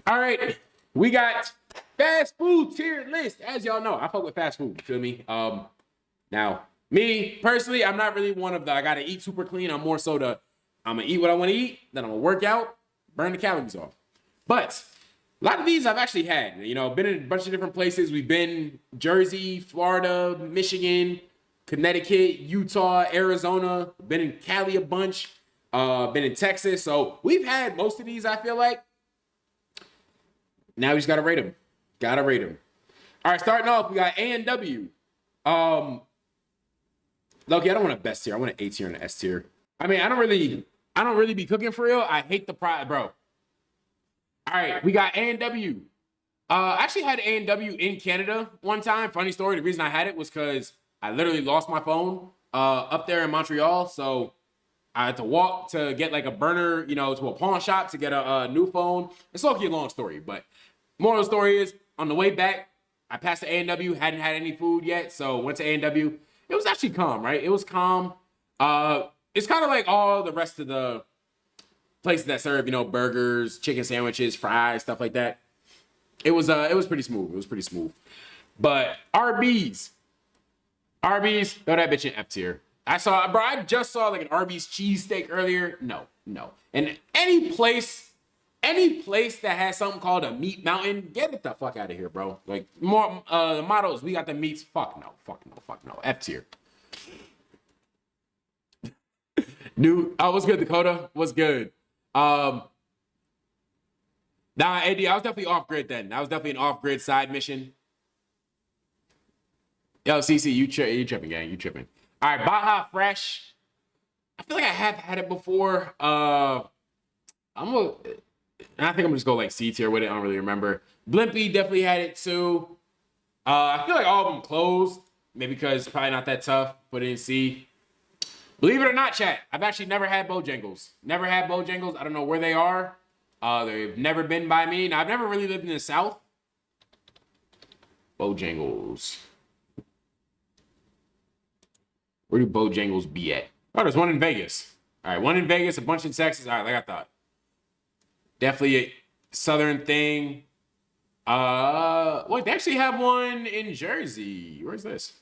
All right, we got fast food tier list. As y'all know, I fuck with fast food. You feel me? Now me personally, I'm not really one of the I gotta eat super clean. I'm more so the I'm gonna eat what I want to eat, then I'm gonna work out, burn the calories off. But a lot of these I've actually had. You know, been in a bunch of different places. We've been Jersey, Florida, Michigan, Connecticut, Utah, Arizona. Been in Cali a bunch. Been in Texas. So we've had most of these. I feel like. Now we just gotta rate them. Gotta rate them. All right, starting off, we got A&W. Loki, I don't want a best tier. I want an A tier and an S tier. I mean, I don't really be cooking for real. I hate the pride, bro. All right, we got A&W. I actually had A&W in Canada one time. Funny story. The reason I had it was because I literally lost my phone up there in Montreal. So I had to walk to get like a burner, you know, to a pawn shop to get a new phone. It's low-key a long story, but moral of the story is on the way back, I passed the A&W, hadn't had any food yet, so went to A&W. It was actually calm, right? It was calm. It's kind of like all the rest of the places that serve, you know, burgers, chicken sandwiches, fries, stuff like that. It was pretty smooth. It was pretty smooth. But Arby's, throw that bitch in F tier. I just saw like an Arby's cheesesteak earlier. No. And any place that has something called a meat mountain, get it the fuck out of here, bro. Like more the mottos, we got the meats. Fuck no. F tier. Dude, what's good, Dakota? What's good? Nah, AD, I was definitely off grid then. That was definitely an off grid side mission. Yo, CC, you tripping, gang. You tripping. All right, Baja Fresh. I feel like I have had it before. I think I'm gonna just go like C tier with it. I don't really remember. Blimpie definitely had it too. I feel like all of them closed. Maybe because it's probably not that tough. Put it in C. Believe it or not, chat, I've actually never had Bojangles. Never had Bojangles. I don't know where they are. They've never been by me. Now, I've never really lived in the South. Bojangles. Where do Bojangles be at? Oh, there's one in Vegas. All right, one in Vegas, a bunch in Texas. All right, like I thought. Definitely a Southern thing. Wait, they actually have one in Jersey. Where's this?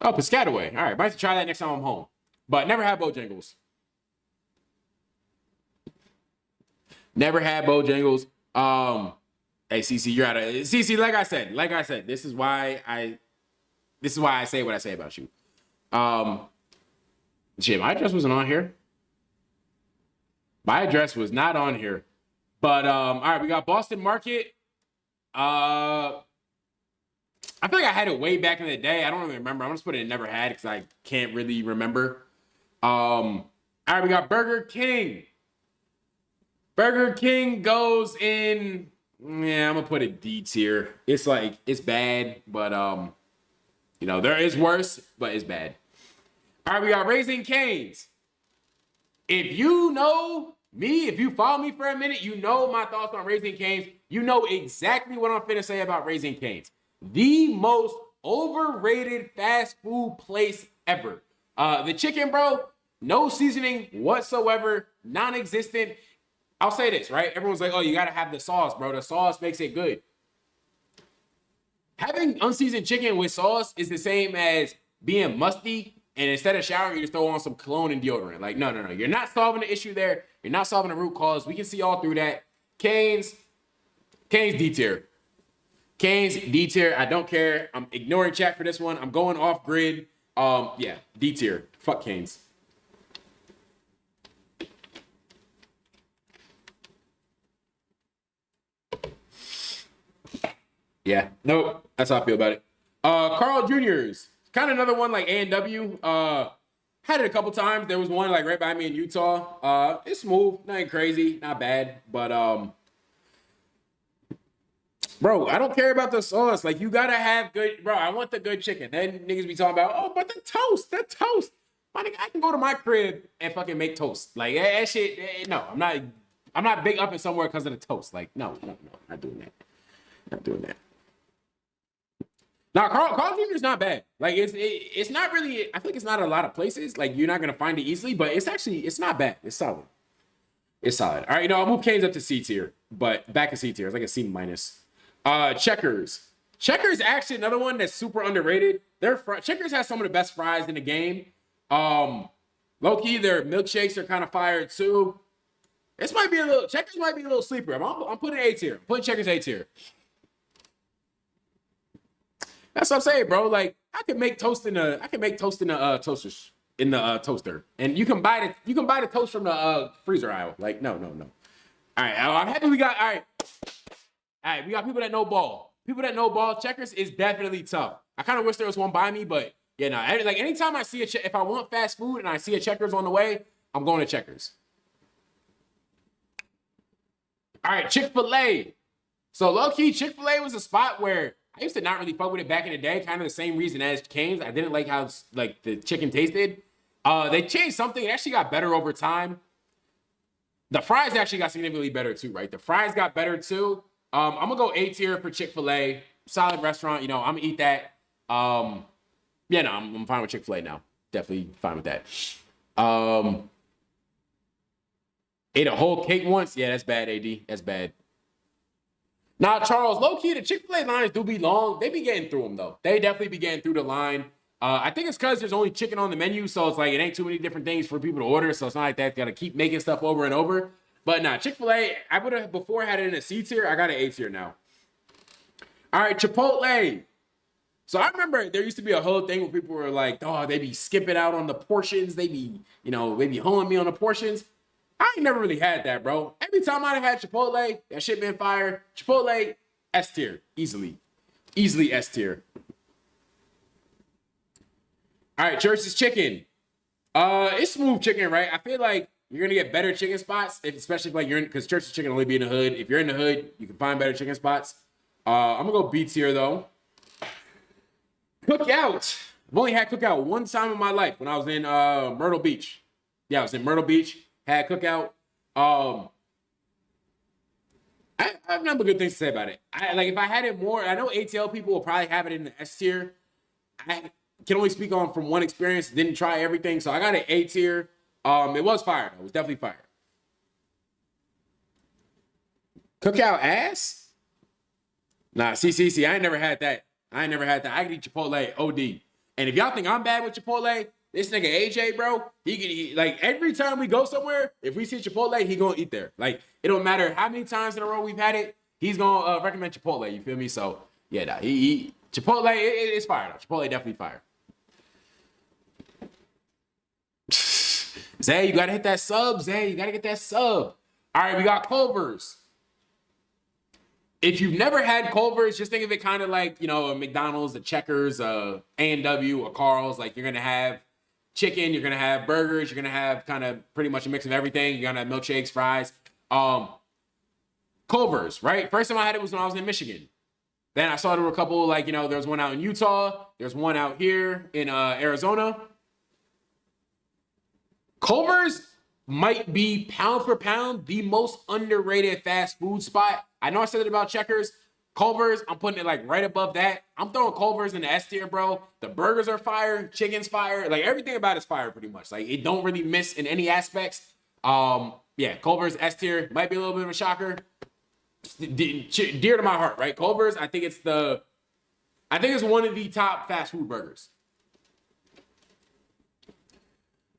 Oh, Piscataway. All right, might have to try that next time I'm home. But never had Bojangles. Never had Bojangles. Hey, CC, you're out of CC. Like I said, this is why I say what I say about you. Shit, my address wasn't on here. My address was not on here. But all right, we got Boston Market. I feel like I had it way back in the day. I don't really remember. I'm just putting it never had because I can't really remember. All right, we got Burger King. Burger King goes in. Yeah, I'm gonna put it D tier. It's like it's bad, but you know, there is worse, but it's bad. All right, we got Raising Cane's. If you know me, if you follow me for a minute, you know my thoughts on Raising Cane's. You know exactly what I'm finna say about Raising Cane's. The most overrated fast food place ever. The chicken, bro, no seasoning whatsoever, non-existent. I'll say this, right? Everyone's like, oh, you gotta have the sauce, bro. The sauce makes it good. Having unseasoned chicken with sauce is the same as being musty, and instead of showering, you just throw on some cologne and deodorant. Like, no. You're not solving the issue there. You're not solving the root cause. We can see all through that. Cane's D tier. Cane's D tier. I don't care. I'm ignoring chat for this one. I'm going off grid. Yeah, D tier. Fuck Cane's. Yeah, nope. That's how I feel about it. Carl Jr.'s kind of another one like A&W. Had it a couple times. There was one like right by me in Utah. It's smooth, nothing crazy, not bad, but bro, I don't care about the sauce. Like you gotta have good, bro. I want the good chicken. Then niggas be talking about, oh, but the toast. My nigga, I can go to my crib and fucking make toast. Like that shit. No, I'm not big up in somewhere because of the toast. Like no, not doing that. Not doing that. Now, Carl Jr. is not bad. Like it's not really. I think it's not a lot of places. Like you're not gonna find it easily, but it's not bad. It's solid. It's solid. All right, I'll move Canes up to C tier, but back to C tier. It's like a C minus. Checkers. Checkers actually another one that's super underrated. Checkers has some of the best fries in the game. Low key, their milkshakes are kind of fire too. Checkers might be a little sleeper. I'm putting A tier. I'm putting Checkers A tier. That's what I'm saying, bro. Like I can make toast in the toasters in the toaster, and you can buy the toast from the freezer aisle. Like no. All right, I'm happy we got. All right, we got people that know ball. People that know ball. Checkers is definitely tough. I kind of wish there was one by me, but yeah, no. Like anytime I see if I want fast food and I see a Checkers on the way, I'm going to Checkers. All right, Chick-fil-A. So low-key, Chick-fil-A was a spot where I used to not really fuck with it back in the day, kind of the same reason as Cane's. I didn't like how the chicken tasted. They changed something. It actually got better over time. The fries actually got significantly better too, right? The fries got better too. I'm gonna go A tier for Chick-fil-A. Solid restaurant. I'm gonna eat that. I'm fine with Chick-fil-A now. Definitely fine with that. Ate a whole cake once. Yeah, that's bad, AD. That's bad. Now, Charles, low-key, the Chick-fil-A lines do be long. They be getting through them, though. They definitely be getting through the line. I think it's because there's only chicken on the menu, so it's like it ain't too many different things for people to order, so it's not like that. Got to keep making stuff over and over. But nah, Chick-fil-A, I would have before had it in a C tier. I got an A tier now. All right, Chipotle. So I remember there used to be a whole thing where people were like, oh, they be skipping out on the portions. They be honing me on the portions. I ain't never really had that, bro. Every time I've had Chipotle, that shit been fire. Chipotle, S tier, easily S tier. All right, Church's Chicken. It's smooth chicken, right? I feel like you're gonna get better chicken spots, especially if like you're in, because Church's Chicken only be in the hood. If you're in the hood, you can find better chicken spots. I'm gonna go B tier though. Cookout. I've only had Cookout one time in my life when I was in Myrtle Beach. Yeah, I was in Myrtle Beach. Had Cookout. I have nothing but good things to say about it. If I had it more, I know ATL people will probably have it in the S tier. I can only speak on from one experience. Didn't try everything, so I got an A tier. It was fire though. It was definitely fire. Cookout ass? Nah, see. I ain't never had that. I could eat Chipotle OD. And if y'all think I'm bad with Chipotle, this nigga AJ, bro, he like every time we go somewhere, if we see Chipotle, he gonna eat there. Like it don't matter how many times in a row we've had it, he's gonna recommend Chipotle. You feel me? So yeah, nah, he Chipotle, it's fire though. Chipotle definitely fire. Zay, you gotta hit that sub. Zay, you gotta get that sub. All right, we got Culver's. If you've never had Culver's, just think of it kind of like, a McDonald's, a Checkers, A&W, a Carl's. Like you're gonna have chicken, you're gonna have burgers, you're gonna have kind of pretty much a mix of everything. You're gonna have milkshakes, fries. Culver's, right? First time I had it was when I was in Michigan. Then I saw there were a couple, there was one out in Utah. There's one out here in Arizona. Culver's might be pound for pound the most underrated fast food spot. I know I said it about Checkers. Culver's, I'm putting it right above that. I'm throwing Culver's in the S tier, bro. The burgers are fire, chicken's fire. Everything about it's fire pretty much. It don't really miss in any aspects. Yeah, Culver's S tier might be a little bit of a shocker. Dear to my heart, right? Culver's, I think it's one of the top fast food burgers.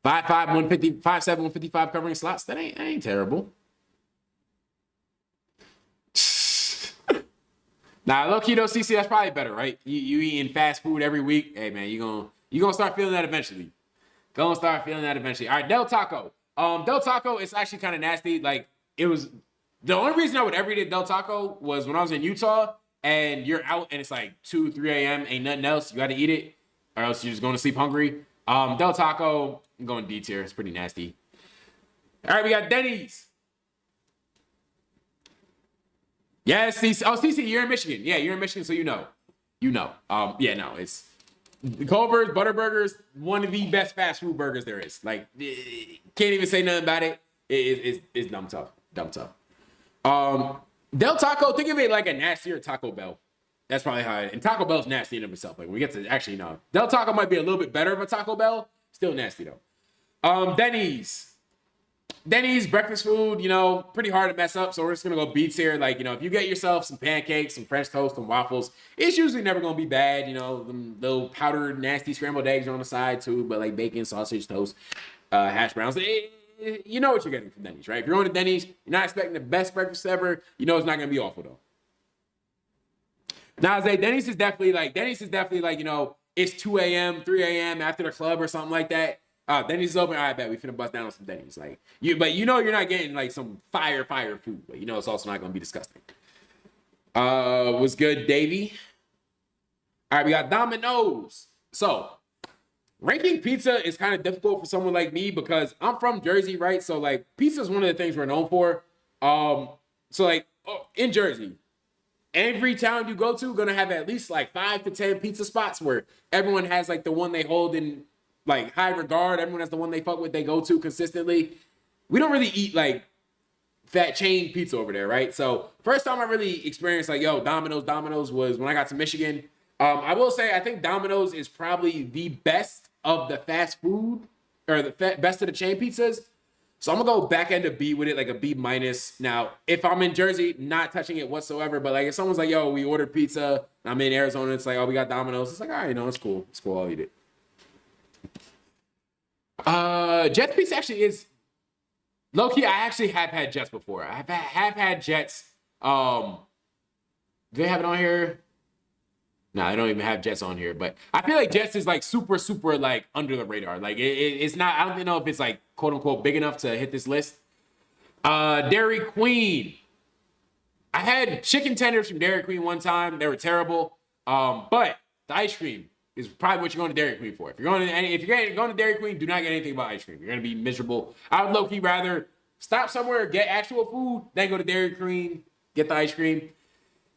5'5", 150, 5'7", 155 covering slots. That ain't terrible. Nah, low key though, CC, that's probably better, right? You eating fast food every week. Hey man, you gonna start feeling that eventually. All right, Del Taco. Del Taco is actually kind of nasty. It was the only reason I would ever eat Del Taco was when I was in Utah and you're out and it's 2, 3 a.m. Ain't nothing else. You got to eat it or else you're just going to sleep hungry. Del Taco, I'm going D tier. It's pretty nasty. All right, we got Denny's. Yes, CC. Oh, CC, you're in Michigan. Yeah, you're in Michigan, so you know. It's Culver's, Butterburgers, one of the best fast food burgers there is. Can't even say nothing about it. It's dumb tough. Del Taco, think of it like a nastier Taco Bell. That's probably how and Taco Bell's nasty in of itself. When we get to actually no. Del Taco might be a little bit better of a Taco Bell. Still nasty though. Denny's. Denny's breakfast food, you know, pretty hard to mess up. So we're just gonna go B tier. Like, you know, if you get yourself some pancakes, some French toast, and waffles, it's usually never gonna be bad. You know, them little powdered, nasty scrambled eggs are on the side too, but like bacon, sausage, toast, hash browns. You know what you're getting from Denny's, right? If you're going to Denny's, you're not expecting the best breakfast ever. You know it's not gonna be awful though. Now, I say Denny's is definitely like, you know, it's 2 a.m., 3 a.m. after the club or something like that. Denny's is open. All right, bet we finna bust down on some Denny's. Like but you know you're not getting like some fire food, but you know it's also not gonna be disgusting. Was good, Davey? All right, we got Domino's. So ranking pizza is kind of difficult for someone like me because I'm from Jersey, right? So like pizza is one of the things we're known for. So like in Jersey, every town you go to gonna have at least like 5 to 10 pizza spots where everyone has like the one they hold in like high regard. Everyone has the one they fuck with, they go to consistently. We don't really eat like fat chain pizza over there, right? So first time I really experienced like, yo, Domino's was when I got to Michigan. I will say I think Domino's is probably the best of the fast food or the best of the chain pizzas. So I'm gonna go back end of B with it, like a B minus. Now, if I'm in Jersey, not touching it whatsoever. But like if someone's like, yo, we ordered pizza, I'm in Arizona, it's like, oh, we got Domino's. It's like, all right, you know, it's cool. It's cool, I'll eat it. Jets pizza actually is low key. I actually have had Jets before. I have had Jets. Do they have it on here? No, I don't even have Jets on here. But I feel like Jets is like super like under the radar. Like it's not. I don't even know if it's like quote unquote big enough to hit this list. Dairy Queen. I had chicken tenders from Dairy Queen one time. They were terrible. But the ice cream is probably what you're going to Dairy Queen for. If you're going to Dairy Queen, do not get anything about ice cream. You're going to be miserable. I would low-key rather stop somewhere, get actual food, then go to Dairy Queen, get the ice cream.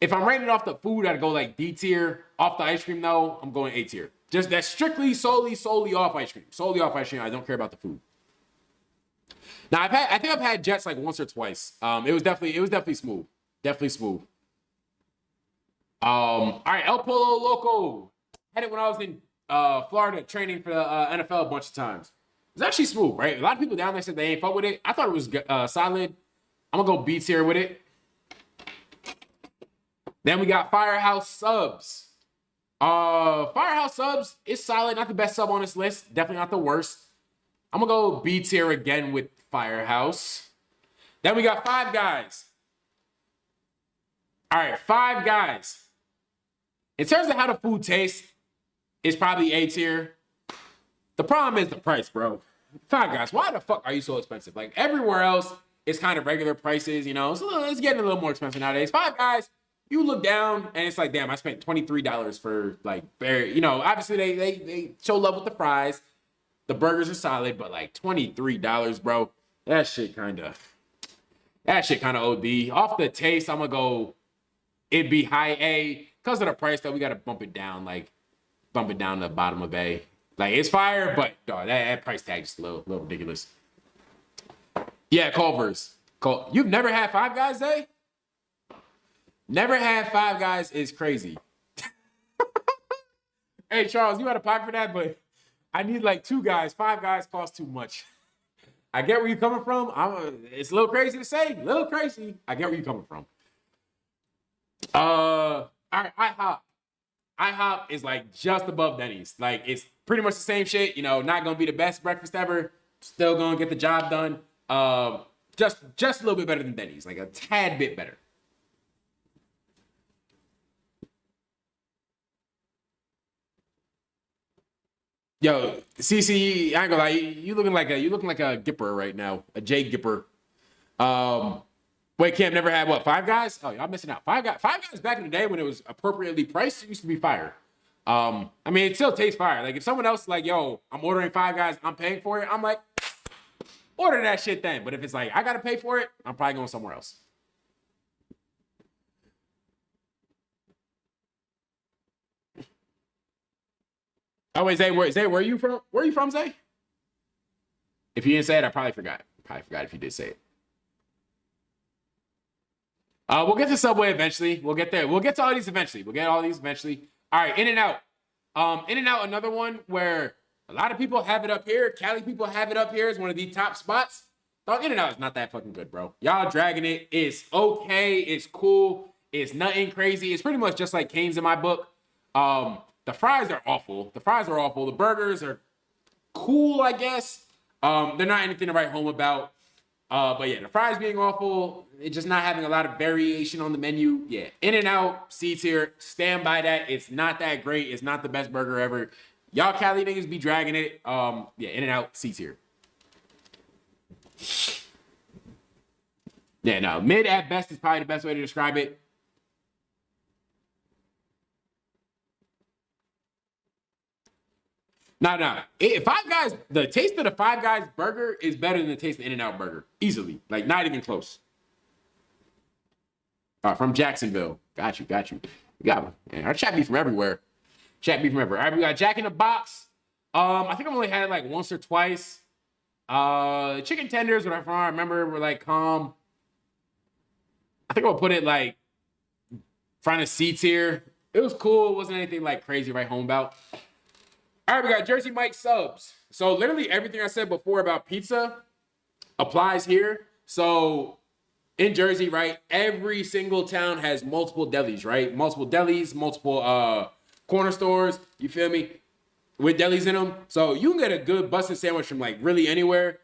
If I'm rating off the food, I'd go like D tier. Off the ice cream, though, I'm going A tier. Just that's strictly solely off ice cream. Solely off ice cream. I don't care about the food. Now I think I've had Jets like once or twice. It was definitely smooth. Definitely smooth. All right, El Polo Loco. Had it when I was in Florida training for the NFL a bunch of times. It's actually smooth, right? A lot of people down there said they ain't fuck with it. I thought it was solid. I'm gonna go B tier with it. Then we got Firehouse Subs. Firehouse Subs is solid. Not the best sub on this list. Definitely not the worst. I'm gonna go B tier again with Firehouse. Then we got Five Guys. All right, Five Guys. In terms of how the food tastes, it's probably A tier. The problem is the price, bro. Five Guys, why the fuck are you so expensive? Like everywhere else, it's kind of regular prices, you know. So it's getting a little more expensive nowadays. Five Guys, you look down and it's like, damn, I spent $23 for like, you know, obviously they show love with the fries. The burgers are solid, but like $23, bro. That shit kind of OD. Off the taste, I'm gonna go. It'd be high A because of the price. Though we gotta bump it down to the bottom of A. Like it's fire, but dog, that price tag is a little ridiculous. Yeah, Culver's. You've never had Five Guys, eh? Never had Five Guys is crazy. Hey Charles, you had a pocket for that, but I need like 2 guys. 5 guys cost too much. I get where you're coming from. It's a little crazy to say. A little crazy. I get where you're coming from. All right, IHOP. IHOP is like just above Denny's. Like it's pretty much the same shit. You know, not gonna be the best breakfast ever. Still gonna get the job done. Just a little bit better than Denny's. Like a tad bit better. Yo, CC, I ain't gonna lie, you looking like a Gipper right now, a Jay Gipper. Wait, Cam never had what? Five Guys? Oh, y'all missing out. Five Guys back in the day when it was appropriately priced, it used to be fire. I mean, it still tastes fire. Like if someone else is like, yo, I'm ordering Five Guys, I'm paying for it. I'm like, order that shit then. But if it's like I gotta pay for it, I'm probably going somewhere else. Oh wait, Zay, where are you from? Where are you from, Zay? If you didn't say it, I probably forgot. Probably forgot if you did say it. We'll get to Subway eventually. We'll get there. We'll get to all these eventually. All right, In-N-Out. In-N-Out, another one where a lot of people have it up here. Cali people have it up here as one of the top spots. Dog, In-N-Out is not that fucking good, bro. Y'all dragging it. It's okay. It's cool. It's nothing crazy. It's pretty much just like Cane's in my book. The fries are awful. The burgers are cool, I guess. They're not anything to write home about. But yeah, the fries being awful, it's just not having a lot of variation on the menu. Yeah, In-N-Out, C tier, stand by that. It's not that great. It's not the best burger ever. Y'all Cali niggas be dragging it. Yeah, In-N-Out, C tier. Yeah, no, mid at best is probably the best way to describe it. No. Five Guys, the taste of the Five Guys burger is better than the taste of the In-N-Out burger. Easily. Like, not even close. From Jacksonville. Got you. We got our chat be from everywhere. All right, we got Jack in the Box. I think I've only had it like once or twice. Chicken tenders, when I remember, were like calm. I think I'll put it like front of C tier. It was cool. It wasn't anything like crazy right home about. All right, we got Jersey Mike subs. So literally everything I said before about pizza applies here. So in Jersey, right, every single town has multiple delis, right? Multiple corner stores, you feel me? With delis in them. So you can get a good busted sandwich from like really anywhere.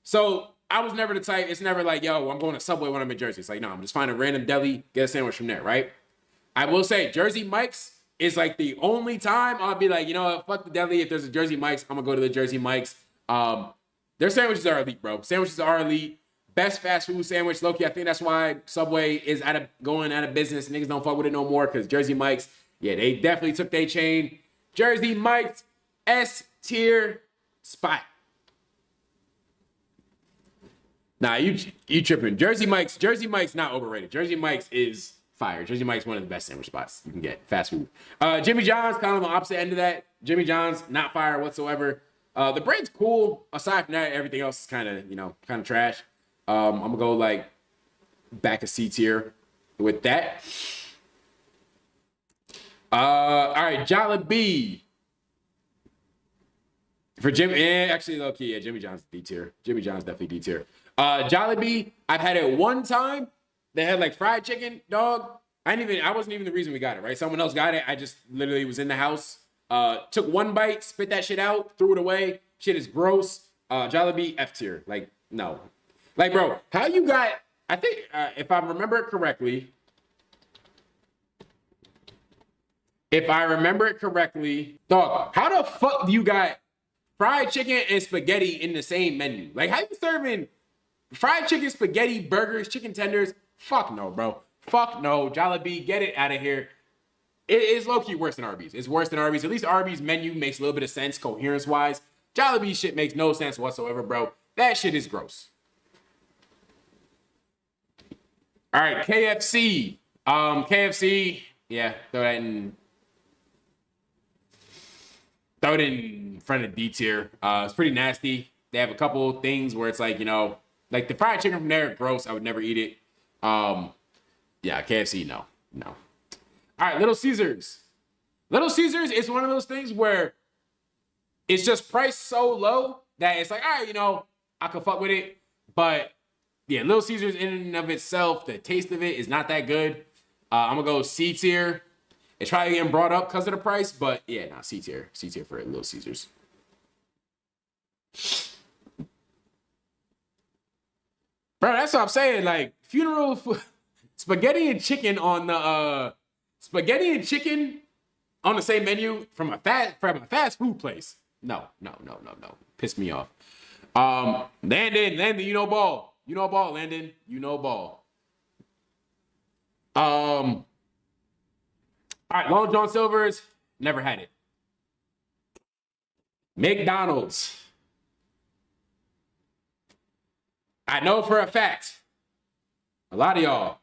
So I was never the type, it's never like, yo, I'm going to Subway when I'm in Jersey. It's like, no, I'm just finding a random deli, get a sandwich from there, right? I will say Jersey Mike's is like the only time I'll be like, you know what, fuck the deli. If there's a Jersey Mike's, I'm gonna go to the Jersey Mike's. Their sandwiches are elite, bro. Sandwiches are elite. Best fast food sandwich, Loki. I think that's why Subway is going out of business. Niggas don't fuck with it no more because Jersey Mike's, yeah, they definitely took their chain. Jersey Mike's S tier spot. Nah, you tripping. Jersey Mike's not overrated. Jersey Mike's is fire. Jersey Mike's one of the best sandwich spots you can get. Fast food. Jimmy John's, kind of on the opposite end of that. Jimmy John's, not fire whatsoever. The bread's cool. Aside from that, everything else is kind of trash. I'm gonna go like back a C tier with that. All right, Jollibee. For Jimmy, actually low key, yeah, Jimmy John's D tier. Jimmy John's definitely D tier. Jollibee, I've had it one time. They had like fried chicken, dog. I wasn't even the reason we got it, right? Someone else got it. I just literally was in the house, took one bite, spit that shit out, threw it away. Shit is gross. Jollibee F tier. Like, no. Like, bro, how you got, I think, if I remember it correctly, dog, how the fuck do you got fried chicken and spaghetti in the same menu? Like, how you serving fried chicken, spaghetti, burgers, chicken tenders? Fuck no, bro. Fuck no. Jollibee, get it out of here. It is low-key worse than Arby's. It's worse than Arby's. At least Arby's menu makes a little bit of sense coherence-wise. Jollibee shit makes no sense whatsoever, bro. That shit is gross. All right, KFC. KFC, yeah, throw it in front of D tier. It's pretty nasty. They have a couple things where it's like, like the fried chicken from there, gross. I would never eat it. Yeah, KFC, no. All right, Little Caesars. Little Caesars is one of those things where it's just priced so low that it's like, all right, I could fuck with it. But yeah, Little Caesars in and of itself, the taste of it is not that good. I'm gonna go C tier. It's probably getting brought up because of the price, but yeah, nah, C tier. C tier for Little Caesars. Bro, that's what I'm saying. Like, funeral spaghetti and chicken on the same menu from a fast food place. No. Piss me off. Landon, you know ball. Landon. You know ball. All right, Long John Silver's, never had it. McDonald's. I know for a fact, a lot of y'all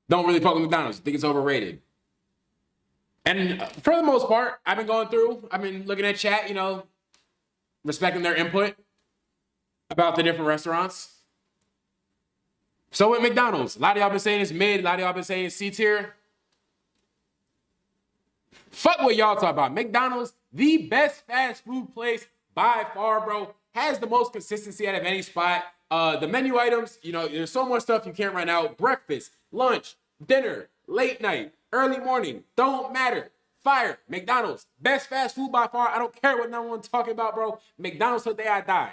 don't really fuck with McDonald's. Think it's overrated. And for the most part, I've been looking at chat, respecting their input about the different restaurants. So with McDonald's, a lot of y'all been saying it's mid, a lot of y'all been saying it's C tier. Fuck what y'all talk about. McDonald's, the best fast food place by far, bro. has the most consistency out of any spot. The menu items, you know, there's so much stuff you can't run out. Breakfast, lunch, dinner, late night, early morning, don't matter. Fire. McDonald's, best fast food by far. I don't care what no one's talking about, bro. McDonald's till the day I die.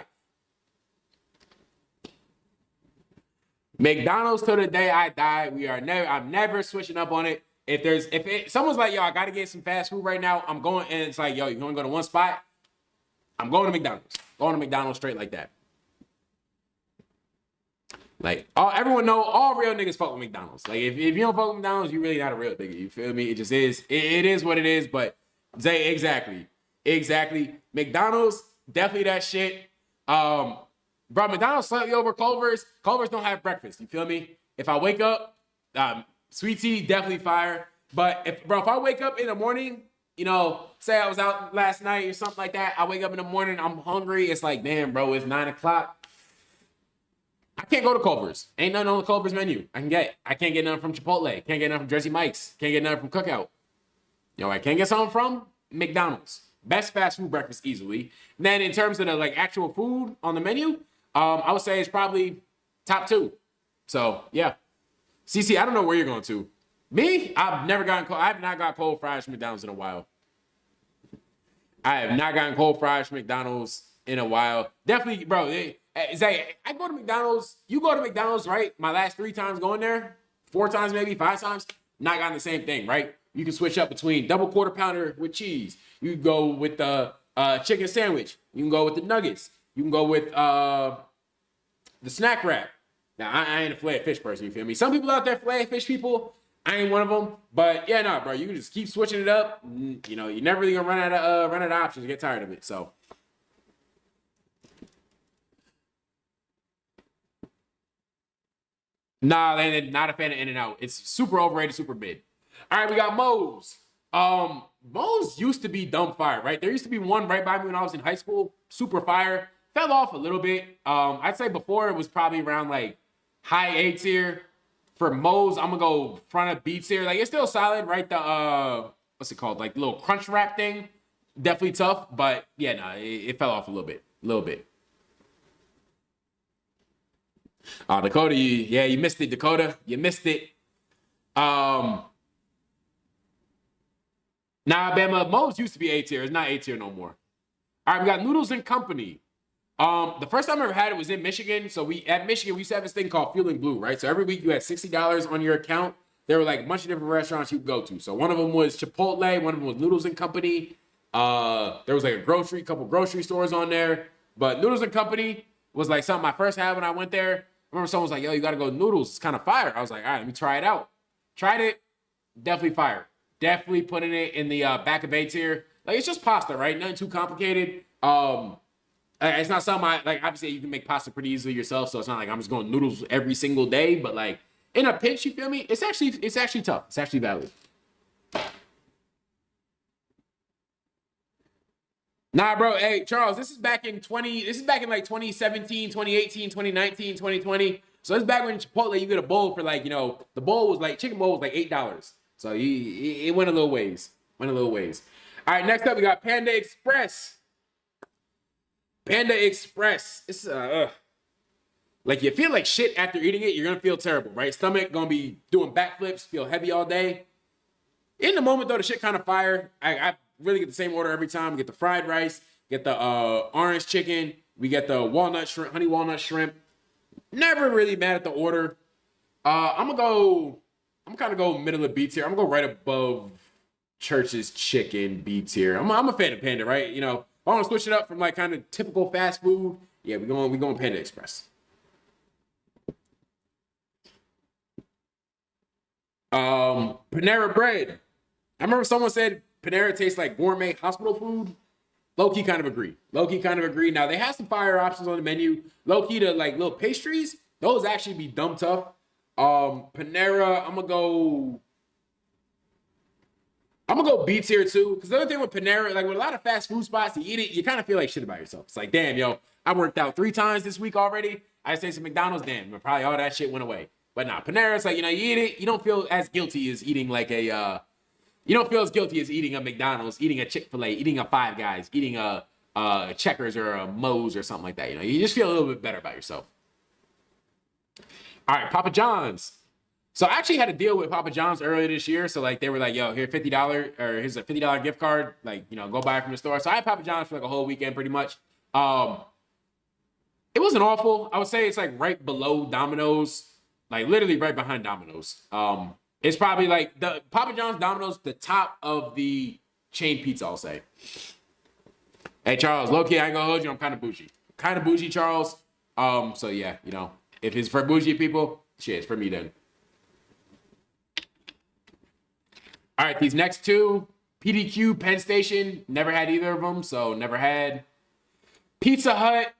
McDonald's till the day I die. I'm never switching up on it. If someone's like, yo, I gotta get some fast food right now, I'm going, and it's like, yo, you wanna go to one spot? I'm going to McDonald's. Going to McDonald's straight like that. Like, everyone know all real niggas fuck with McDonald's. Like, if you don't fuck with McDonald's, you really not a real nigga. You feel me? It just is. It is what it is. But Zay, exactly. McDonald's, definitely that shit. Bro, McDonald's slightly over Culver's. Culver's don't have breakfast. You feel me? If I wake up, sweet tea, definitely fire. But if I wake up in the morning, you know, say I was out last night or something like that, I wake up in the morning, I'm hungry. It's like, damn, bro, it's 9 o'clock. I can't go to Culver's. Ain't nothing on the Culver's menu I can't get nothing from Chipotle. Can't get nothing from Jersey Mike's. Can't get nothing from Cookout. You know, I can't get something from McDonald's. Best fast food breakfast easily. And then in terms of the like actual food on the menu, I would say it's probably top 2. So yeah. CC, I don't know where you're going to. Me? I have not got cold fries from McDonald's in a while. Definitely, bro. Zay, I go to McDonald's. You go to McDonald's, right? My last 3 times going there, 4 times, maybe 5 times, not gotten the same thing, right? You can switch up between double quarter pounder with cheese. You can go with the chicken sandwich. You can go with the nuggets. You can go with the snack wrap. Now, I ain't a filet fish person, you feel me? Some people out there, filet fish people, I ain't one of them. But yeah, no, bro, you can just keep switching it up. You know, you're never really gonna run out of options and get tired of it. So. Nah, not a fan of In-N-Out. It's super overrated, super mid. All right, we got Moe's. Moe's used to be dumb fire, right? There used to be one right by me when I was in high school, super fire. Fell off a little bit. I'd say before it was probably around like high A tier. For Moe's, I'm gonna go front of B tier. Like it's still solid, right? The what's it called? Like the little crunch wrap thing. Definitely tough, but yeah, no, it fell off a little bit. Dakota, you missed it, Dakota. You missed it. Nah, Bama, Moe's used to be A tier. It's not A tier no more. All right, we got Noodles and Company. The first time I ever had it was in Michigan. So at Michigan, we used to have this thing called Feeling Blue, right? So every week you had $60 on your account. There were like a bunch of different restaurants you could go to. So one of them was Chipotle, one of them was Noodles and Company. There was like a couple grocery stores on there. But Noodles and Company was like something I first had when I went there. I remember someone was like, yo, you gotta go to Noodles. It's kind of fire. I was like, all right, let me try it out. Tried it. Definitely fire. Definitely putting it in the back of A tier. Like it's just pasta, right? Nothing too complicated. It's not something obviously you can make pasta pretty easily yourself. So it's not like I'm just going noodles every single day, but like in a pinch, you feel me? It's actually tough. It's actually valid. Nah, bro. Hey, Charles, this is back in like 2017, 2018, 2019, 2020. So it's back when Chipotle, you get a bowl for like, you know, the bowl was like, chicken bowl was like $8. So it went a little ways. All right, next up, we got Panda Express. It's like you feel like shit after eating it. You're gonna feel terrible, right? Stomach gonna be doing backflips, feel heavy all day. In the moment though, the shit kind of fire. I really get the same order every time. We get the fried rice, get the orange chicken, we get the honey walnut shrimp. Never really mad at the order. I'm kind of go middle of B tier. I'm gonna go right above Church's Chicken B tier. I'm a fan of Panda, right? You know, if I want to switch it up from like kind of typical fast food, yeah, we going Panda Express. Panera Bread. I remember someone said Panera tastes like gourmet hospital food. Low-key kind of agree. Now, they have some fire options on the menu. Low-key to like little pastries. Those actually be dumb tough. Panera, I'm gonna go B tier too. Because the other thing with Panera, like with a lot of fast food spots, you eat it, you kind of feel like shit about yourself. It's like, damn, yo, I worked out 3 times this week already. I just ate some McDonald's, damn, but probably all that shit went away. But nah, Panera, it's like, you know, you eat it, you don't feel as guilty as eating like you don't feel as guilty as eating a McDonald's, eating a Chick-fil-A, eating a Five Guys, eating a Checkers or a Moe's or something like that. You know, you just feel a little bit better about yourself. All right, Papa John's. So I actually had a deal with Papa John's earlier this year. So like they were like, yo, here $50 or here's a $50 gift card. Like, you know, go buy it from the store. So I had Papa John's for like a whole weekend pretty much. It wasn't awful. I would say it's like right below Domino's, like literally right behind Domino's. It's probably like the Papa John's, Domino's, the top of the chain pizza, I'll say. Hey, Charles, low-key, I ain't gonna hold you. I'm kind of bougie. Kind of bougie, Charles. So yeah, you know, if it's for bougie people, shit, it's for me then. All right, these next two, PDQ, Penn Station, never had either of them, so never had. Pizza Hut,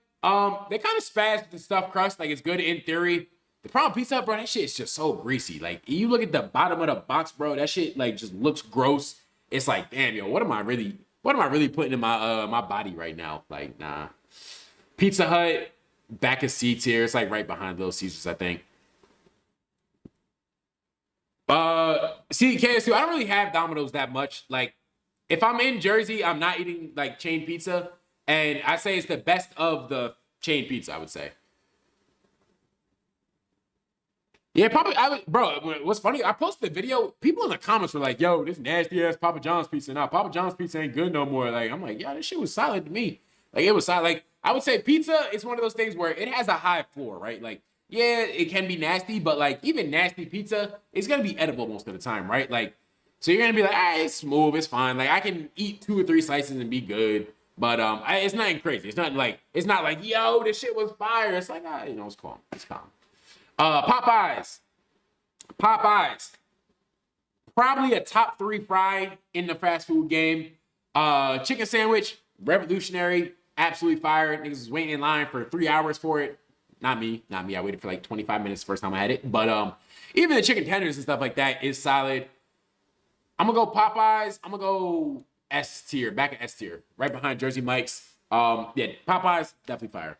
they kind of spaz with the stuffed crust, like it's good in theory. The problem with Pizza Hut, bro, that shit is just so greasy. Like, you look at the bottom of the box, bro, that shit like just looks gross. It's like, damn, yo, what am I really putting in my my body right now? Like, nah. Pizza Hut, back of C tier. It's like right behind Little Caesars, I think. See, KSU, I don't really have Domino's that much. Like, if I'm in Jersey, I'm not eating like chain pizza, and I say it's the best of the chain pizza, I would say. Yeah, probably. Bro, what's funny? I posted the video. People in the comments were like, "Yo, this nasty ass Papa John's pizza. Now Papa John's pizza ain't good no more." Like, I'm like, "Yeah, this shit was solid to me. Like, it was solid. Like, I would say pizza is one of those things where it has a high floor, right? Like, yeah, it can be nasty, but like even nasty pizza is gonna be edible most of the time, right? Like, so you're gonna be like, ah, it's smooth, it's fine. Like, I can eat 2 or 3 slices and be good. But it's nothing crazy. It's not like yo, this shit was fire. It's like, you know, it's calm. It's calm. Popeyes. Probably a top 3 fry in the fast food game. Chicken sandwich, revolutionary, absolutely fire. Niggas was waiting in line for 3 hours for it. Not me. I waited for like 25 minutes the first time I had it. But even the chicken tenders and stuff like that is solid. I'm gonna go Popeyes. I'm gonna go S tier, back at S tier, right behind Jersey Mike's. Yeah, Popeyes, definitely fire.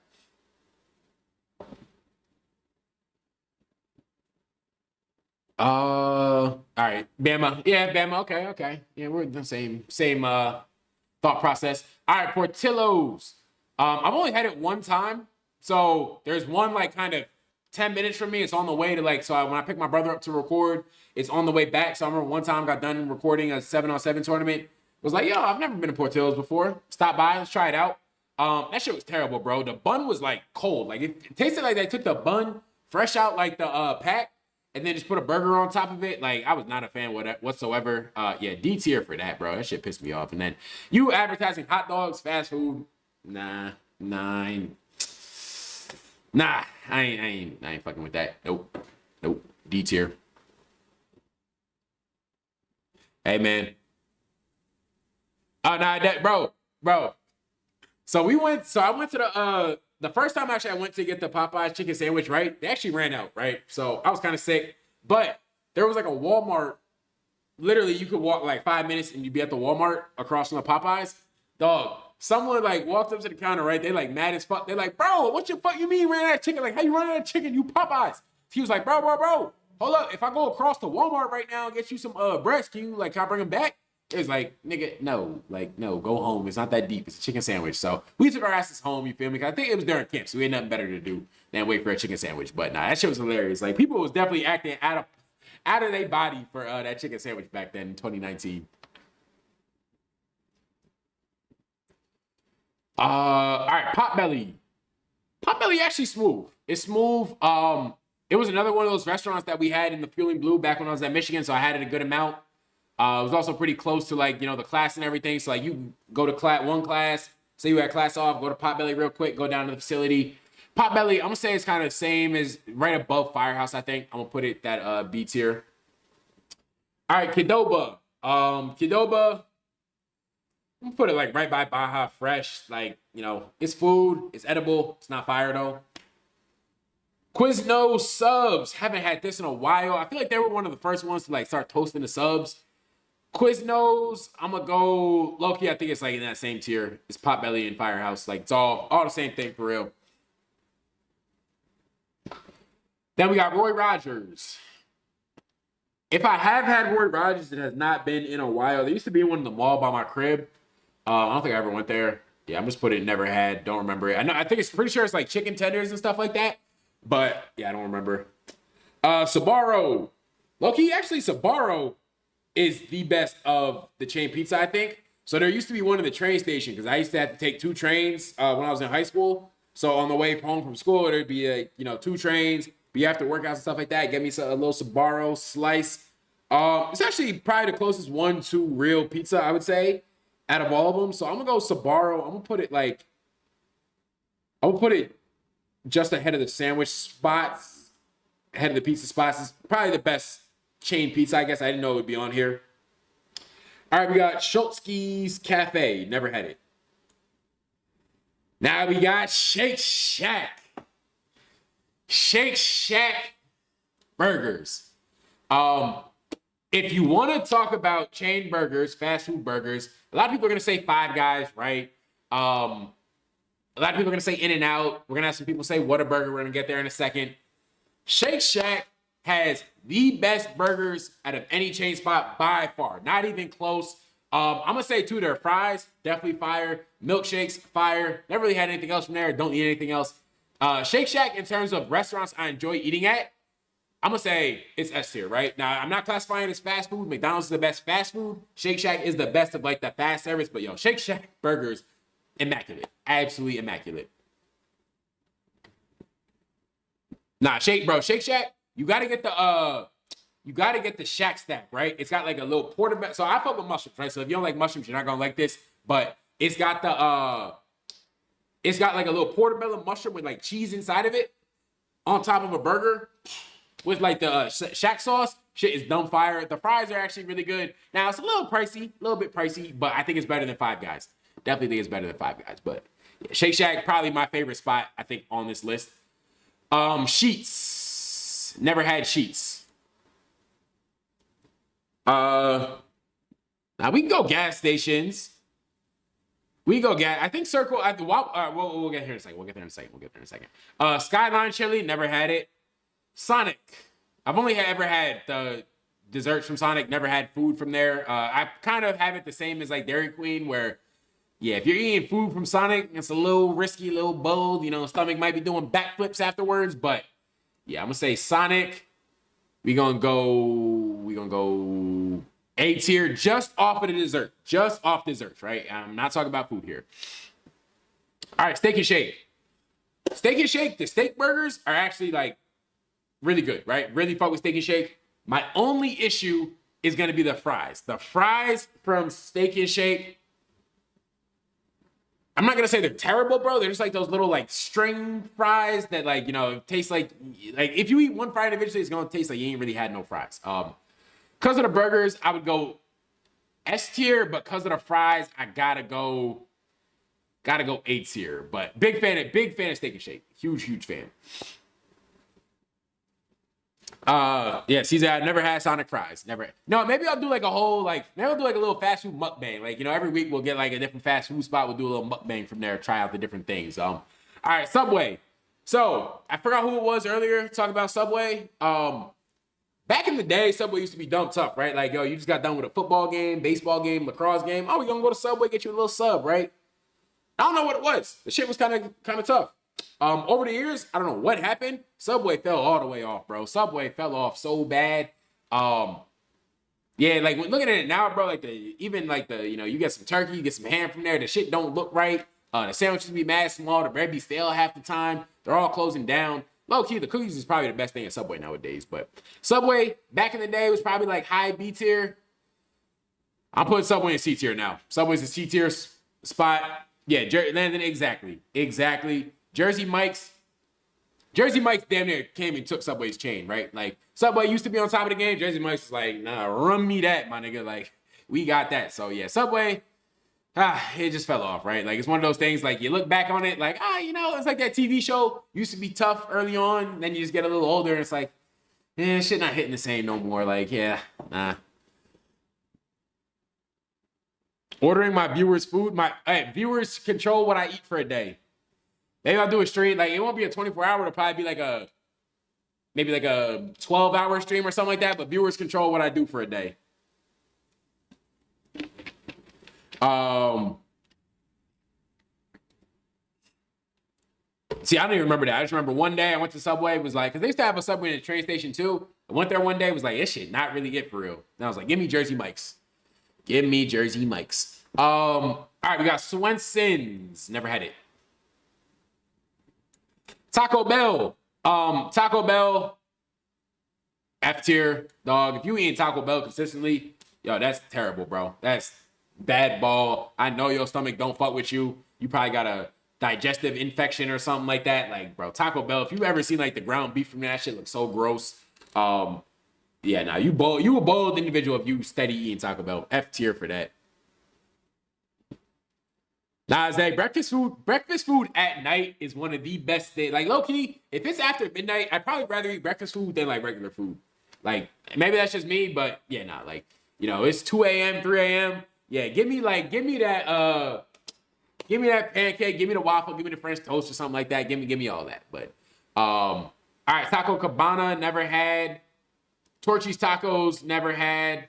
All right, Bama. Yeah, Bama. Okay. Yeah, we're the same thought process. All right, Portillo's. I've only had it one time, so there's one like kind of 10 minutes from me. It's on the way to like, when I pick my brother up to record, it's on the way back. So I remember one time got done recording a 7-on-7 tournament. Was like, yo, I've never been to Portillo's before. Stop by, let's try it out. That shit was terrible, bro. The bun was like cold. Like it tasted like they took the bun fresh out like the pack and then just put a burger on top of it. Like, I was not a fan of that whatsoever. Yeah, D tier for that, bro. That shit pissed me off. And then you advertising hot dogs, fast food. Nah, I ain't fucking with that. Nope. D tier. Hey, man. Oh, nah, bro. So I went to the first time actually I went to get the Popeyes chicken sandwich, right? They actually ran out, right? So I was kind of sick, but there was like a Walmart. Literally, you could walk like 5 minutes and you'd be at the Walmart across from the Popeyes. Dog, someone like walked up to the counter, right? They like mad as fuck. They're like, bro, what the fuck you mean ran out of chicken? Like, how you run out of chicken? You Popeyes. He was like, bro, hold up. If I go across to Walmart right now and get you some breasts, can I bring them back? It was like, nigga, no, go home. It's not that deep. It's a chicken sandwich. So we took our asses home, you feel me? Cause I think it was during camp, so we had nothing better to do than wait for a chicken sandwich. But nah, that shit was hilarious. Like, people was definitely acting out of their body for that chicken sandwich back then in 2019. All right, Potbelly. Potbelly actually smooth. It's smooth. It was another one of those restaurants that we had in the Fueling Blue back when I was at Michigan, so I had it a good amount. It was also pretty close to like, you know, the class and everything. So like you go to one class, say you had class off, go to Potbelly real quick, go down to the facility. Potbelly, I'm gonna say it's kind of the same as right above Firehouse, I think. I'm gonna put it that B tier. All right, Qdoba. Qdoba, I'm gonna put it like right by Baja Fresh. Like, you know, it's food, it's edible, it's not fire though. Quiznos subs. Haven't had this in a while. I feel like they were one of the first ones to like start toasting the subs. Quiznos, I'm gonna go low-key. I think it's like in that same tier. It's Potbelly and Firehouse. Like, it's all the same thing for real. Then we got Roy Rogers. If I have had Roy Rogers, it has not been in a while. There used to be one in the mall by my crib. I don't think I ever went there. Yeah, I'm just putting it never had. Don't remember it. I think it's pretty sure it's like chicken tenders and stuff like that. But yeah, I don't remember. Sbarro. Low-key, actually, Sbarro is the best of the chain pizza, I think. So there used to be one in the train station because I used to have to take 2 trains when I was in high school. So on the way home from school, there'd be 2 trains. Be after workouts and stuff like that. Get me a little Sbarro slice. It's actually probably the closest one to real pizza, I would say, out of all of them. So I'm gonna go Sbarro. I'm gonna put it just ahead of the sandwich spots, ahead of the pizza spots. It's probably the best chain pizza, I guess. I didn't know it would be on here. All right, we got Schultzky's Cafe. Never had it. Now we got Shake Shack. Shake Shack burgers. If you want to talk about chain burgers, fast food burgers, a lot of people are going to say Five Guys, right? A lot of people are going to say In-N-Out. We're going to have some people say Whataburger. We're going to get there in a second. Shake Shack has the best burgers out of any chain spot by far. Not even close. I'm going to say, too, their fries, definitely fire. Milkshakes, fire. Never really had anything else from there. Don't eat anything else. Shake Shack, in terms of restaurants I enjoy eating at, I'm going to say it's S tier, right? Now, I'm not classifying it as fast food. McDonald's is the best fast food. Shake Shack is the best of, like, the fast service. But, yo, Shake Shack burgers, immaculate. Absolutely immaculate. Nah, Shake Shack, you got to get the Shack Stack, right? It's got, like, a little portobello. So I fuck with mushrooms, right? So if you don't like mushrooms, you're not going to like this. But it's got like a little portobello mushroom with, like, cheese inside of it on top of a burger. With like the Shack sauce, shit is dumb fire. The fries are actually really good. Now it's a little bit pricey, but I think it's better than Five Guys. Definitely think it's better than Five Guys. But yeah, Shake Shack, probably my favorite spot, I think, on this list. Sheets. Never had Sheets. Now we can go gas stations. I think Circle at the we'll get here in a second. Skyline Chili, never had it. Sonic. I've only ever had the desserts from Sonic, never had food from there. I kind of have it the same as like Dairy Queen, where, yeah, if you're eating food from Sonic, it's a little risky, a little bold. Stomach might be doing backflips afterwards, but yeah, I'm gonna say Sonic. We're gonna go A tier just off of the dessert, just off desserts, right? I'm not talking about food here. All right, Steak and Shake. Steak and Shake, the steak burgers are actually like really good, right? Really fuck with Steak and Shake. My only issue is going to be the fries. The fries from Steak and Shake, I'm not going to say they're terrible, bro. They're just like those little like string fries that like, taste like if you eat one fry individually, it's going to taste like you ain't really had no fries. Because of the burgers, I would go S tier, but because of the fries, I gotta go A tier. But big fan of Steak and Shake. Huge fan. Yeah, Caesar, I've never had Sonic fries. Never. No, maybe I'll do like a little fast food mukbang. Like, every week we'll get like a different fast food spot. We'll do a little mukbang from there, try out the different things. All right, Subway. So I forgot who it was earlier talking about Subway. Back in the day, Subway used to be dumb tough, right? Like, yo, you just got done with a football game, baseball game, lacrosse game. Oh, we gonna go to Subway, get you a little sub, right? I don't know what it was. The shit was kind of tough. Over the years, I don't know what happened. Subway fell all the way off, bro. Subway fell off so bad. Yeah, like looking at it now, bro, you get some turkey, you get some ham from there. The shit don't look right. The sandwiches be mad small. The bread be stale half the time. They're all closing down. Low key, the cookies is probably the best thing at Subway nowadays. But Subway back in the day was probably like high B tier. I'm putting Subway in C tier now. Subway's a C tier spot. Yeah, Landon, exactly. Jersey Mike's damn near came and took Subway's chain, right? Like, Subway used to be on top of the game. Jersey Mike's was like, nah, run me that, my nigga. Like, we got that. So, yeah, Subway, it just fell off, right? Like, it's one of those things, like, you look back on it, like, it's like that TV show used to be tough early on. Then you just get a little older, and it's like, shit not hitting the same no more. Like, yeah, nah. Ordering my viewers' food. Viewers control what I eat for a day. Maybe I'll do a stream. Like, it won't be a 24-hour. It'll probably be like a 12-hour stream or something like that. But viewers control what I do for a day. See, I don't even remember that. I just remember one day I went to Subway. It was like, because they used to have a Subway in the train station too. I went there one day. It was like, this shit not really it for real. And I was like, give me Jersey Mike's. Give me Jersey Mike's. All right, we got Swenson's. Never had it. Taco Bell. Taco Bell. F tier, dog. If you eating Taco Bell consistently, yo, that's terrible, bro. That's bad ball. I know your stomach don't fuck with you. You probably got a digestive infection or something like that. Like, bro, Taco Bell, if you ever seen like the ground beef from that shit looks so gross. Yeah, nah, you a bold individual if you steady eating Taco Bell. F tier for that. Nah, Zay, breakfast food at night is one of the best things. Like, low key, if it's after midnight, I'd probably rather eat breakfast food than like regular food. Like, maybe that's just me, but yeah, nah, like, you know, it's 2 a.m., 3 a.m. Yeah, give me that pancake, give me the waffle, give me the French toast or something like that. Give me all that. But all right, Taco Cabana, never had. Torchy's Tacos, never had.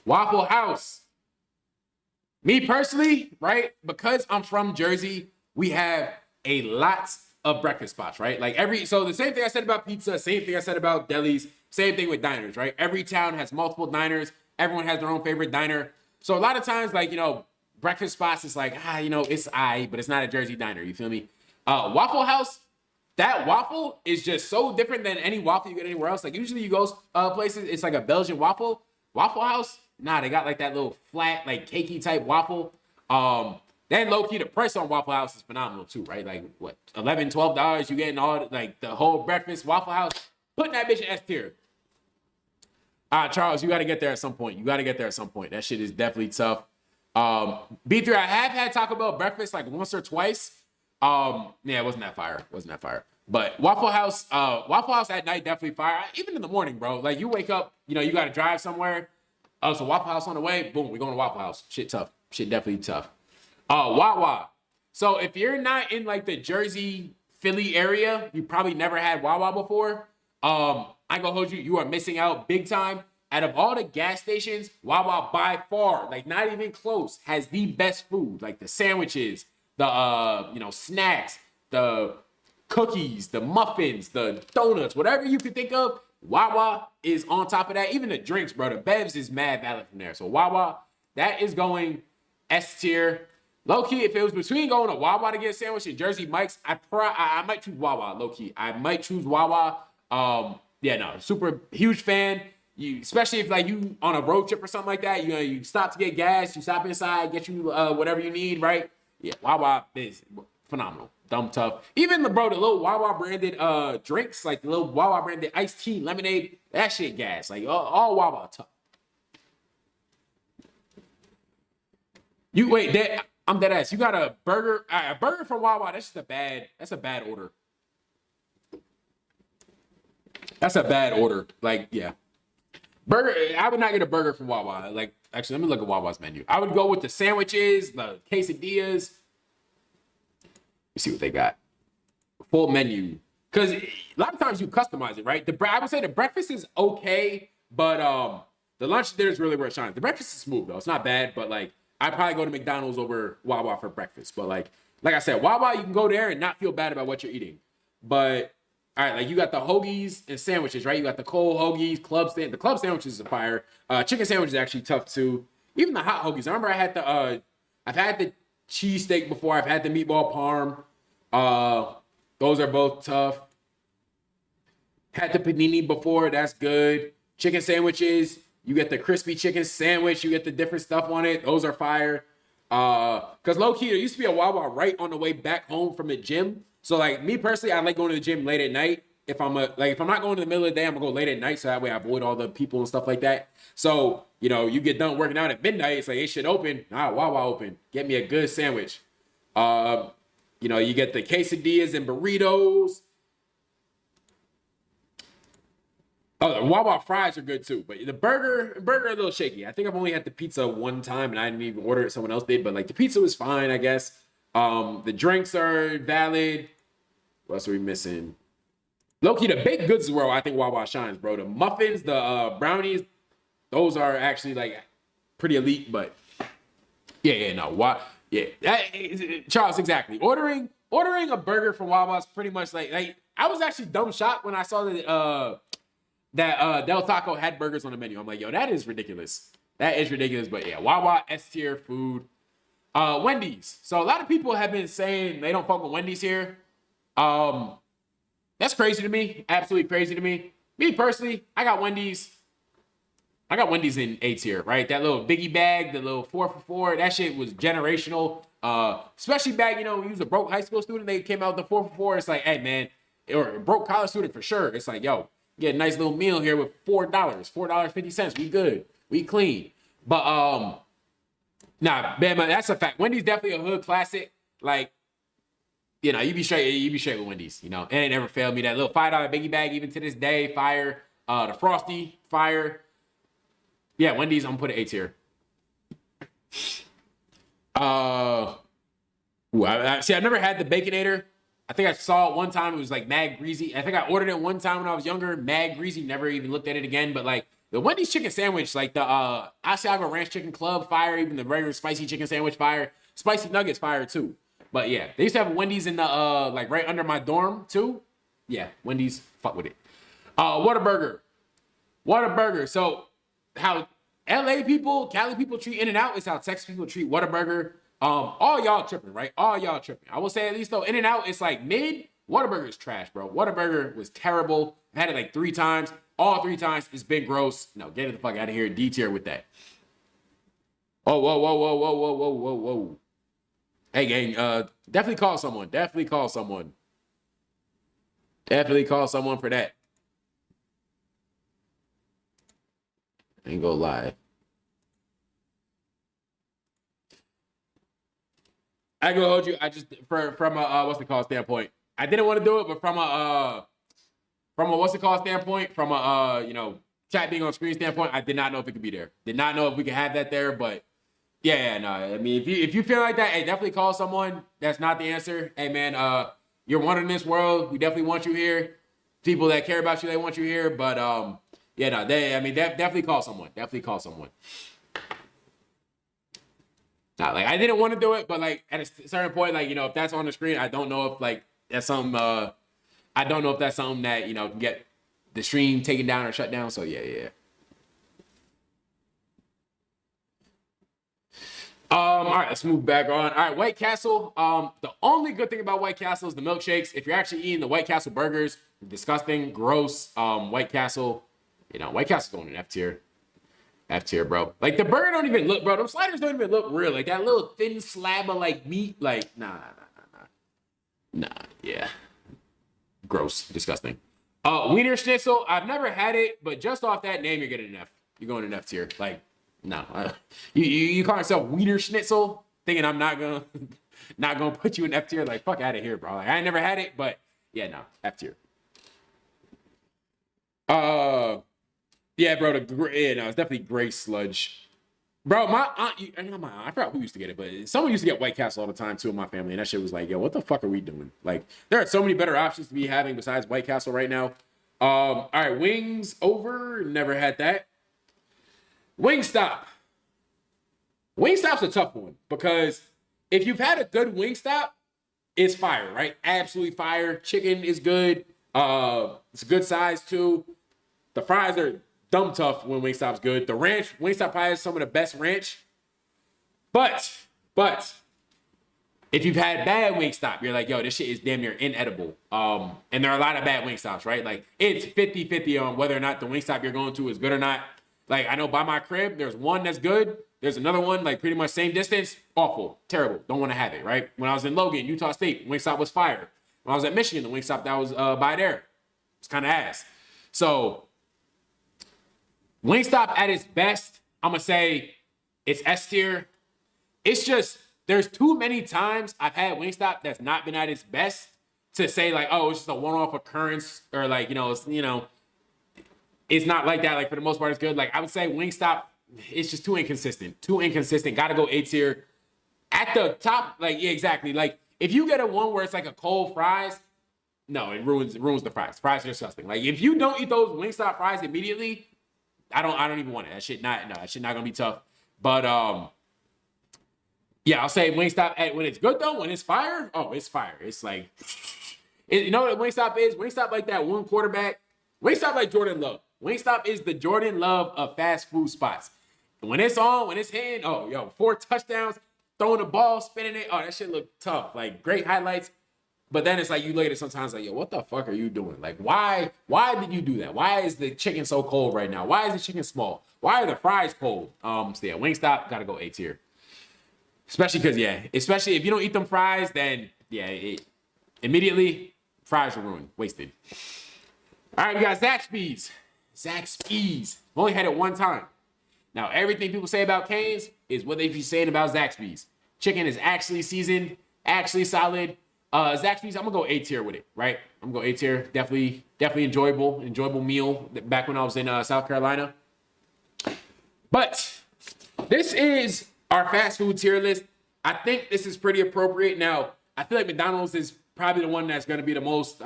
Waffle House. Me personally, right? Because I'm from Jersey, we have a lot of breakfast spots, right? Like so the same thing I said about pizza, same thing I said about delis, same thing with diners, right? Every town has multiple diners. Everyone has their own favorite diner. So a lot of times, like, you know, breakfast spots is like, you know, it's but it's not a Jersey diner. You feel me? Waffle House, that waffle is just so different than any waffle you get anywhere else. Like usually you go places, it's like a Belgian waffle. Waffle House, nah, they got like that little flat, like cakey type waffle. Then low key, the price on Waffle House is phenomenal too, right? Like what, $11, $12? You getting all like the whole breakfast. Waffle House, putting that bitch in S tier. Charles, you got to get there at some point. That shit is definitely tough. B3, I have had Taco Bell breakfast like once or twice. Yeah, it wasn't that fire. But Waffle House at night definitely fire. Even in the morning, bro. Like you wake up, you know, you got to drive somewhere. Oh, so Waffle House on the way. Boom, we going to Waffle House. Shit tough. Shit definitely tough. Wawa. So if you're not in like the Jersey, Philly area, you probably never had Wawa before. I ain't gonna hold you. You are missing out big time. Out of all the gas stations, Wawa by far, like not even close, has the best food. Like the sandwiches, the snacks, the cookies, the muffins, the donuts, whatever you can think of. Wawa is on top of that. Even the drinks, bro. The bevs is mad valid from there. So Wawa, that is going S tier. Low key, if it was between going to Wawa to get a sandwich and Jersey Mike's, I might choose Wawa. Low key, I might choose Wawa. Yeah, no, super huge fan. You, especially if like you on a road trip or something like that, you know, you stop to get gas, you stop inside, get you whatever you need, right? Yeah, Wawa is phenomenal. Dumb tough. Even the little Wawa branded drinks, like the little Wawa branded iced tea, lemonade, that shit gas. Like all Wawa tough. I'm dead ass. You got a burger from Wawa. That's a bad order. That's a bad order. Like, yeah. Burger, I would not get a burger from Wawa. Like, actually, let me look at Wawa's menu. I would go with the sandwiches, the quesadillas. You see what they got. Full menu. Because a lot of times you customize it, right? I would say the breakfast is okay, but the lunch and dinner is really where it shines. The breakfast is smooth, though. It's not bad, but, like, I'd probably go to McDonald's over Wawa for breakfast. But, like I said, Wawa, you can go there and not feel bad about what you're eating. But... all right, like you got the hoagies and sandwiches, right? You got the cold hoagies, the club sandwiches are fire. Chicken sandwich is actually tough too. Even the hot hoagies. I remember I've had the cheesesteak before. I've had the meatball parm. Those are both tough. Had the panini before. That's good. Chicken sandwiches. You get the crispy chicken sandwich. You get the different stuff on it. Those are fire. Cause low key, there used to be a Wawa right on the way back home from the gym. So like me personally, I like going to the gym late at night. If I'm not going to the middle of the day, I'm gonna go late at night so that way I avoid all the people and stuff like that. So, you know, you get done working out at midnight, it's like it should open. Wawa open. Get me a good sandwich. You know, you get the quesadillas and burritos. Oh, the Wawa fries are good too, but the burger a little shaky. I think I've only had the pizza one time and I didn't even order it. Someone else did, but like the pizza was fine, I guess. The drinks are valid. What else are we missing? Low-key, the baked goods is where I think Wawa shines, bro. The muffins, the brownies, those are actually like pretty elite, but yeah, no. Charles, exactly. Ordering ordering a burger from Wawa is pretty much like I was actually dumb shocked when I saw that Del Taco had burgers on the menu. I'm like, yo, that is ridiculous. That is ridiculous. But yeah, Wawa S tier food. Wendy's. So a lot of people have been saying they don't fuck with Wendy's here. That's crazy to me. Absolutely crazy to me. Me personally, I got Wendy's in A tier, right? That little biggie bag, the little 4 for 4, that shit was generational. Especially back, when you was a broke high school student, they came out with the 4 for 4. It's like, hey man, or a broke college student for sure. It's like, yo, get a nice little meal here with $4.50. We good. We clean. But nah, man, that's a fact. Wendy's definitely a hood classic. Like, you be straight with Wendy's, It ain't never failed me. That little $5 biggie bag, even to this day, fire. The Frosty, fire. Yeah, Wendy's, I'm gonna put it A tier. I never had the Baconator. I think I saw it one time. It was like mad greasy. I think I ordered it one time when I was younger. Mad greasy. Never even looked at it again. But like the Wendy's chicken sandwich, like the Asiago Ranch Chicken Club, fire. Even the regular spicy chicken sandwich, fire. Spicy nuggets, fire too. But yeah, they used to have a Wendy's in the like right under my dorm too. Yeah, Wendy's, fuck with it. Whataburger. So how LA people, Cali people treat In-N-Out is how Texas people treat Whataburger. All y'all tripping, right? All y'all tripping. I will say at least though, In-N-Out is like mid. Whataburger is trash, bro. Whataburger was terrible. I had it like 3 times. All 3 times it's been gross. No, get it the fuck out of here. D tier with that. Oh, whoa. Hey gang, definitely call someone. Definitely call someone for that. Ain't gonna lie. I go hold you. I just from a what's it called standpoint. I didn't want to do it, but from a what's it called standpoint, from a chat being on screen standpoint, I did not know if it could be there. Did not know if we could have that there, but yeah, no. I mean, if you feel like that, hey, definitely call someone. That's not the answer. Hey man, you're one in this world. We definitely want you here. People that care about you, they want you here. But yeah, no, definitely call someone. Definitely call someone. Not like I didn't want to do it, but like at a certain point, like if that's on the screen, I don't know if like that's something. I don't know if that's something that can get the stream taken down or shut down. So yeah. All right, let's move back on. All right, White Castle. The only good thing about White Castle is the milkshakes. If you're actually eating the White Castle burgers, disgusting, gross. White Castle, White Castle's going in F tier. F tier, bro. Like the burger don't even look, bro. Those sliders don't even look real. Like that little thin slab of like meat. Like nah. Yeah. Gross, disgusting. Wiener Schnitzel. I've never had it, but just off that name, you're getting an F. You're going in F tier. Like no. You call yourself Wiener Schnitzel, thinking I'm not gonna put you in F tier. Like fuck out of here, bro. Like I ain't never had it, but yeah, no, F tier. Yeah, bro. It's definitely gray sludge. Bro, my aunt, I forgot who used to get it, but someone used to get White Castle all the time too in my family, and that shit was like, yo, what the fuck are we doing? Like, there are so many better options to be having besides White Castle right now. All right, wings over. Never had that. Wingstop. Wingstop's a tough one because if you've had a good Wingstop, it's fire, right? Absolutely fire. Chicken is good. It's a good size too. The fries are dumb tough when Wingstop's good. The ranch, Wingstop probably has some of the best ranch. But if you've had bad Wingstop, you're like, yo, this shit is damn near inedible. And there are a lot of bad Wingstops, right? Like it's 50-50 on whether or not the Wingstop you're going to is good or not. Like I know by my crib, there's one that's good. There's another one, like pretty much same distance, awful, terrible. Don't want to have it, right? When I was in Logan, Utah State, Wingstop was fire. When I was at Michigan, the Wingstop that was by there, it's kind of ass. So Wingstop at its best, I'm going to say it's S tier. It's just, there's too many times I've had Wingstop that's not been at its best to say like, oh, it's just a one-off occurrence or like, it's not like that. Like for the most part, it's good. Like I would say Wingstop, it's just too inconsistent. Got to go A tier. At the top, like, yeah, exactly. Like if you get a one where it's like a cold fries, no, it ruins the fries. Fries are disgusting. Like if you don't eat those Wingstop fries immediately, I don't even want it. That shit not gonna be tough. But Yeah, I'll say Wingstop when it's good though. When it's fire, oh, it's fire. It's like, you know what Wingstop is? Wingstop like that one quarterback. Wingstop like Jordan Love. Wingstop is the Jordan Love of fast food spots. When it's on, when it's hitting, oh, yo, 4 touchdowns, throwing the ball, spinning it. Oh, that shit look tough. Like great highlights. But then it's like you later sometimes like, yo, what the fuck are you doing? Like, why did you do that? Why is the chicken so cold right now? Why is the chicken small? Why are the fries cold? So yeah, Wingstop, gotta go A tier. Especially because, yeah, especially if you don't eat them fries, then yeah, immediately fries are ruined, wasted. All right, we got Zaxby's. Zaxby's. Only had it one time. Now, everything people say about Cane's is what they be saying about Zaxby's. Chicken is actually seasoned, actually solid. Zaxby's, I'm gonna go A tier with it, right? I'm gonna go A tier. Definitely enjoyable meal back when I was in South Carolina. But this is our fast food tier list. I think this is pretty appropriate. Now, I feel like McDonald's is probably the one that's gonna be the most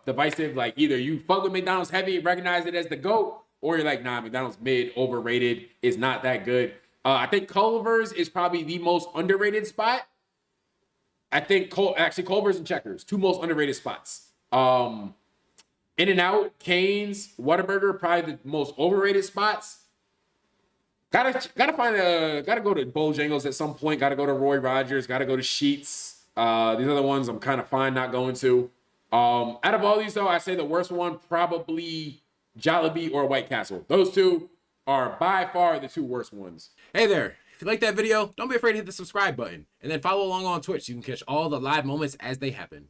divisive. Like either you fuck with McDonald's heavy, recognize it as the GOAT, or you're like, nah, McDonald's mid, overrated, is not that good. I think Culver's is probably the most underrated spot. I think Culver's and Checkers, 2 most underrated spots. In-N-Out, Cane's, Whataburger, probably the most overrated spots. Gotta go to Bojangles at some point. Gotta go to Roy Rogers. Gotta go to Sheetz. These other ones I'm kind of fine not going to. Out of all these though, I say the worst one probably Jollibee or White Castle. Those 2 are by far the 2 worst ones. Hey there. If you like that video, don't be afraid to hit the subscribe button. And then follow along on Twitch so you can catch all the live moments as they happen.